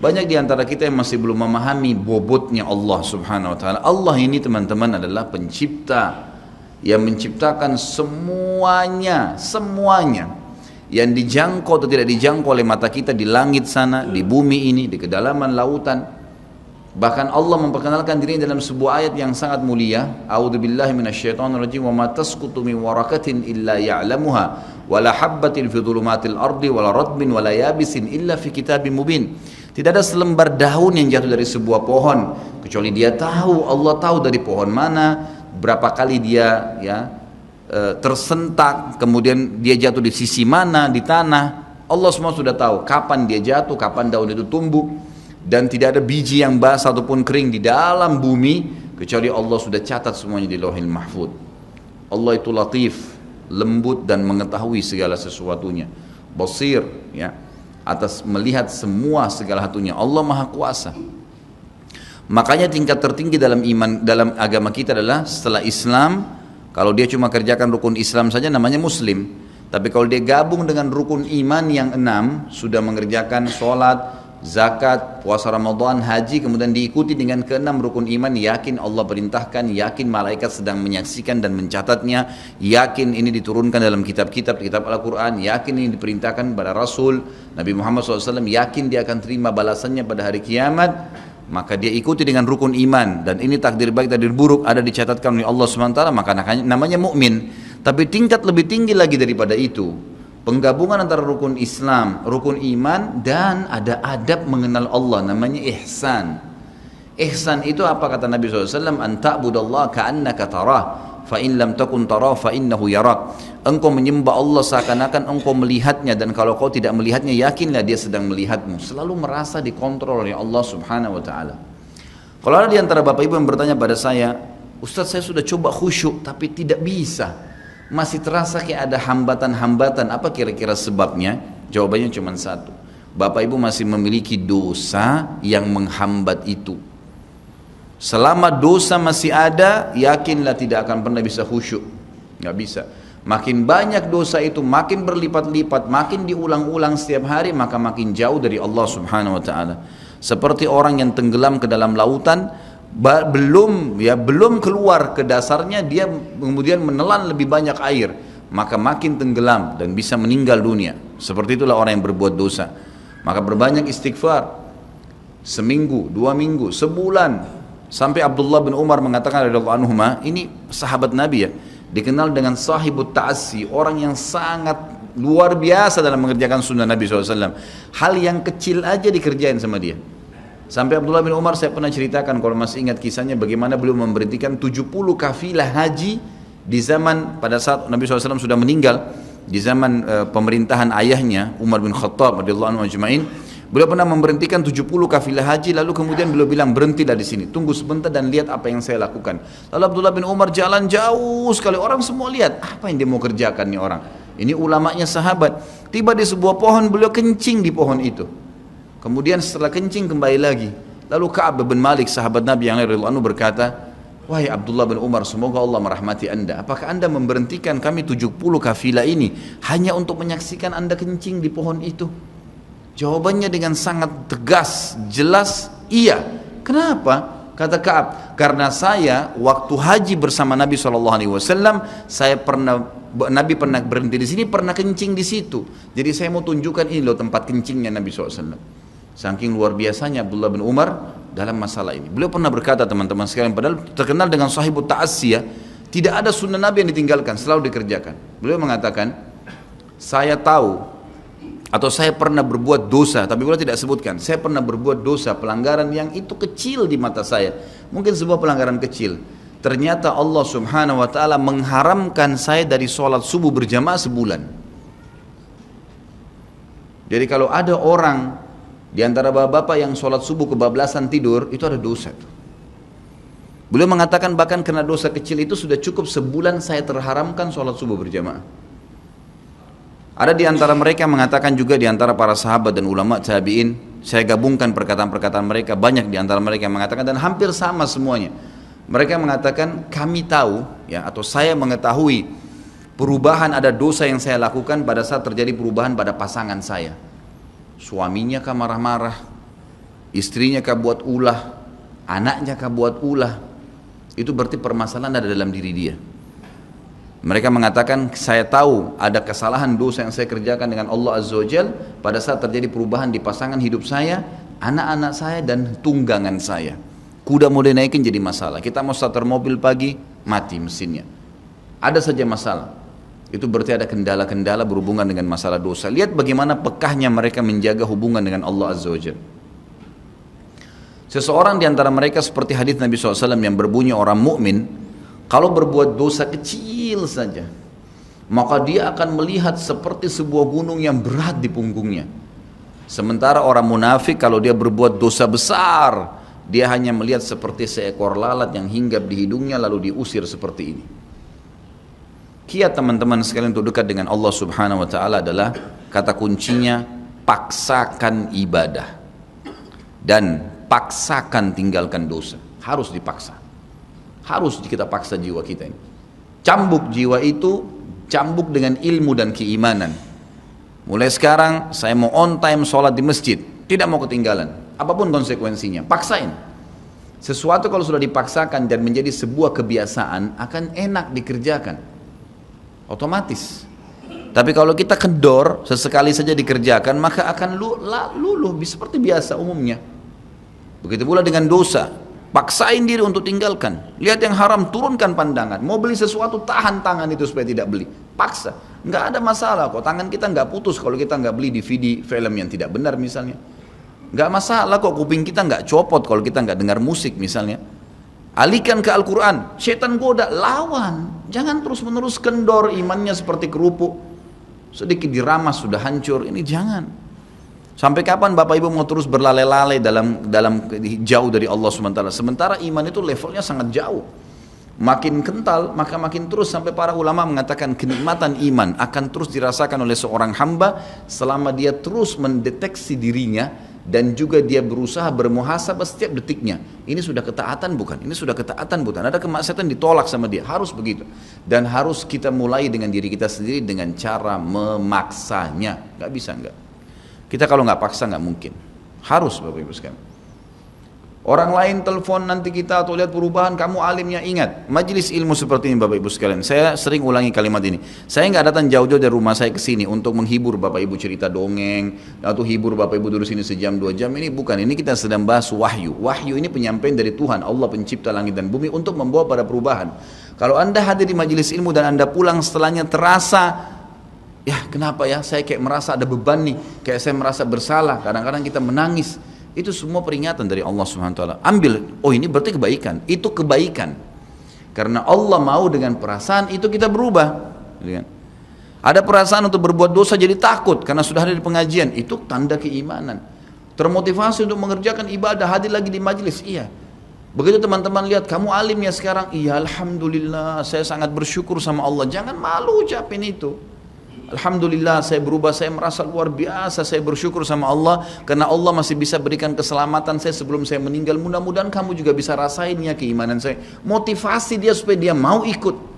Banyak di antara kita yang masih belum memahami bobotnya Allah Subhanahu wa taala. Allah ini teman-teman adalah pencipta yang menciptakan semuanya, semuanya yang dijangkau atau tidak dijangkau oleh mata kita di langit sana, di bumi ini, di kedalaman lautan. Bahkan Allah memperkenalkan dirinya dalam sebuah ayat yang sangat mulia. A'udzubillahi minasyaitonirrajim. Wa ma tasqutu min waraqatin illa ya'lamuha wa la habbatin fi dhulumatil ardi wa la ratbin wa la yabisin illa fi kitabim mubin. Tidak ada selembar daun yang jatuh dari sebuah pohon kecuali dia tahu, Allah tahu dari pohon mana, berapa kali dia tersentak, kemudian dia jatuh di sisi mana di tanah. Allah semua sudah tahu kapan dia jatuh, kapan daun itu tumbuh, dan tidak ada biji yang basah ataupun kering di dalam bumi kecuali Allah sudah catat semuanya di Lauhil Mahfuz. Allah itu latif, lembut dan mengetahui segala sesuatunya. Basir, ya, atas melihat semua segala satunya. Allah Maha Kuasa. Makanya tingkat tertinggi dalam iman, dalam agama kita adalah setelah Islam, kalau dia cuma kerjakan rukun Islam saja namanya Muslim. Tapi kalau dia gabung dengan rukun iman yang 6, sudah mengerjakan sholat, zakat, puasa Ramadan, haji, kemudian diikuti dengan ke-6 rukun iman, yakin Allah perintahkan, yakin malaikat sedang menyaksikan dan mencatatnya, yakin ini diturunkan dalam kitab-kitab Al-Quran, yakin ini diperintahkan pada Rasul Nabi Muhammad SAW, yakin dia akan terima balasannya pada hari kiamat, maka dia ikuti dengan rukun iman, dan ini takdir baik takdir buruk ada dicatatkan oleh Allah SWT, maka namanya mukmin. Tapi tingkat lebih tinggi lagi daripada itu, penggabungan antara rukun Islam, rukun iman, dan ada adab mengenal Allah, namanya ihsan. Ihsan itu apa kata Nabi SAW? An ta'budallaha ka'annaka tarah, fa in lam takun tarah fa innahu yarak. Engkau menyembah Allah seakan-akan engkau melihatnya, dan kalau kau tidak melihatnya, yakinlah dia sedang melihatmu. Selalu merasa dikontrol oleh Allah Subhanahu wa ta'ala. Kalau ada di antara bapak ibu yang bertanya pada saya, Ustaz, saya sudah coba khusyuk tapi tidak bisa, masih terasa kayak ada hambatan-hambatan, apa kira-kira sebabnya? Jawabannya cuma satu, bapak ibu masih memiliki dosa yang menghambat itu. Selama dosa masih ada, yakinlah tidak akan pernah bisa khusyuk, nggak bisa. Makin banyak dosa itu, makin berlipat-lipat, makin diulang-ulang setiap hari, maka makin jauh dari Allah Subhanahu wa ta'ala. Seperti orang yang tenggelam ke dalam lautan, belum keluar ke dasarnya, dia kemudian menelan lebih banyak air, maka makin tenggelam dan bisa meninggal dunia. Seperti itulah orang yang berbuat dosa. Maka berbanyak istighfar, seminggu, 2 minggu, sebulan. Sampai Abdullah bin Umar mengatakan radhiyallahu anhuma, ini sahabat Nabi ya, dikenal dengan sahibut ta'assi, orang yang sangat luar biasa dalam mengerjakan sunnah Nabi SAW. Hal yang kecil aja dikerjain sama dia. Sampai Abdullah bin Umar, saya pernah ceritakan kalau masih ingat kisahnya, bagaimana beliau memberhentikan 70 kafilah haji di zaman pada saat Nabi SAW sudah meninggal, di zaman pemerintahan ayahnya Umar bin Khattab radhiyallahu anhu ajma'in. Beliau pernah memberhentikan 70 kafilah haji, lalu kemudian beliau bilang, berhentilah di sini, tunggu sebentar dan lihat apa yang saya lakukan. Lalu Abdullah bin Umar jalan jauh sekali, orang semua lihat, apa yang dia mau kerjakan nih orang? Ini ulamanya sahabat. Tiba di sebuah pohon, beliau kencing di pohon itu. Kemudian setelah kencing kembali lagi. Lalu Ka'ab bin Malik sahabat Nabi yang radhiyallahu anhu berkata, wahai Abdullah bin Umar, semoga Allah merahmati anda. Apakah anda memberhentikan kami 70 kafilah ini hanya untuk menyaksikan anda kencing di pohon itu? Jawabannya dengan sangat tegas, jelas, iya. Kenapa? Kata Ka'ab, karena saya waktu haji bersama Nabi SAW, Nabi pernah berhenti di sini, pernah kencing di situ. Jadi saya mau tunjukkan ini loh tempat kencingnya Nabi SAW. Saking luar biasanya Abdullah bin Umar dalam masalah ini. Beliau pernah berkata, teman-teman sekalian, padahal terkenal dengan sahibut ta'assi ya, tidak ada sunnah Nabi yang ditinggalkan, selalu dikerjakan. Beliau mengatakan, saya tahu atau saya pernah berbuat dosa, tapi beliau tidak sebutkan, saya pernah berbuat dosa, pelanggaran yang itu kecil di mata saya, mungkin sebuah pelanggaran kecil. Ternyata Allah Subhanahu wa ta'ala mengharamkan saya dari sholat subuh berjamaah sebulan. Jadi kalau ada orang di antara bapak-bapak yang sholat subuh kebablasan tidur, itu ada dosa. Beliau mengatakan bahkan karena dosa kecil itu sudah cukup sebulan saya terharamkan sholat subuh berjamaah. Ada di antara mereka mengatakan juga, di antara para sahabat dan ulama tabi'in, saya gabungkan perkataan-perkataan mereka, banyak di antara mereka yang mengatakan, dan hampir sama semuanya. Mereka mengatakan, kami tahu ya, atau saya mengetahui perubahan, ada dosa yang saya lakukan pada saat terjadi perubahan pada pasangan saya. Suaminya kah marah-marah, istrinya kah buat ulah, anaknya kah buat ulah, itu berarti permasalahan ada dalam diri dia. Mereka mengatakan, saya tahu ada kesalahan dosa yang saya kerjakan dengan Allah Azza wa Jal pada saat terjadi perubahan di pasangan hidup saya, anak-anak saya dan tunggangan saya. Kuda mau dinaikin jadi masalah. Kita mau starter mobil pagi, mati mesinnya. Ada saja masalah. Itu berarti ada kendala-kendala berhubungan dengan masalah dosa. Lihat bagaimana pekahnya mereka menjaga hubungan dengan Allah Azza wa Jal. Seseorang di antara mereka seperti hadis Nabi SAW yang berbunyi, orang mukmin kalau berbuat dosa kecil saja, maka dia akan melihat seperti sebuah gunung yang berat di punggungnya. Sementara orang munafik kalau dia berbuat dosa besar, dia hanya melihat seperti seekor lalat yang hinggap di hidungnya lalu diusir seperti ini. Kiat teman-teman sekalian untuk dekat dengan Allah Subhanahu wa taala adalah kata kuncinya paksakan ibadah dan paksakan tinggalkan dosa. Harus dipaksa. Harus kita paksa jiwa kita ini. Cambuk jiwa itu, cambuk dengan ilmu dan keimanan. Mulai sekarang saya mau on time sholat di masjid, tidak mau ketinggalan. Apapun konsekuensinya, paksain. Sesuatu kalau sudah dipaksakan dan menjadi sebuah kebiasaan akan enak dikerjakan. Otomatis. Tapi kalau kita kendor, sesekali saja dikerjakan, maka akan luluh seperti biasa umumnya. Begitu pula dengan dosa. Paksain diri untuk tinggalkan. Lihat yang haram, turunkan pandangan. Mau beli sesuatu, tahan tangan itu supaya tidak beli. Paksa. Nggak ada masalah kok. Tangan kita nggak putus kalau kita nggak beli DVD film yang tidak benar misalnya. Nggak masalah kok. Kuping kita nggak copot kalau kita nggak dengar musik misalnya. Alihkan ke Al-Quran. Setan goda, lawan. Jangan terus-menerus kendor imannya seperti kerupuk. Sedikit diramas sudah hancur. Ini jangan. Sampai kapan Bapak Ibu mau terus berlale-lale dalam jauh dari Allah SWT? Sementara iman itu levelnya sangat jauh. Makin kental maka makin terus, sampai para ulama mengatakan kenikmatan iman akan terus dirasakan oleh seorang hamba selama dia terus mendeteksi dirinya dan juga dia berusaha bermuhasabah setiap detiknya. Ini sudah ketaatan bukan? Ini sudah ketaatan bukan? Ada kemaksiatan ditolak sama dia. Harus begitu. Dan harus kita mulai dengan diri kita sendiri dengan cara memaksanya. Gak bisa enggak. Kita kalau nggak paksa nggak mungkin. Harus Bapak Ibu sekalian. Orang lain telepon nanti kita atau lihat perubahan, kamu alimnya, ingat. Majelis ilmu seperti ini Bapak Ibu sekalian. Saya sering ulangi kalimat ini. Saya nggak datang jauh-jauh dari rumah saya ke sini untuk menghibur Bapak Ibu cerita dongeng atau hibur Bapak Ibu duduk sini sejam 2 jam. Ini bukan. Ini kita sedang bahas wahyu. Wahyu ini penyampaian dari Tuhan, Allah pencipta langit dan bumi untuk membawa pada perubahan. Kalau Anda hadir di majelis ilmu dan Anda pulang setelahnya terasa, ya kenapa ya saya kayak merasa ada beban nih, kayak saya merasa bersalah, kadang-kadang kita menangis. Itu semua peringatan dari Allah Subhanahu wa taala. Ambil, oh ini berarti kebaikan. Itu kebaikan. Karena Allah mau dengan perasaan itu kita berubah. Ada perasaan untuk berbuat dosa jadi takut karena sudah ada di pengajian, itu tanda keimanan. Termotivasi untuk mengerjakan ibadah, hadir lagi di majelis, iya. Begitu teman-teman lihat kamu alim ya sekarang, iya alhamdulillah, saya sangat bersyukur sama Allah. Jangan malu ucapin itu. Alhamdulillah saya berubah, saya merasa luar biasa, saya bersyukur sama Allah karena Allah masih bisa berikan keselamatan saya sebelum saya meninggal. Mudah-mudahan kamu juga bisa rasainnya keimanan saya. Motivasi dia supaya dia mau ikut.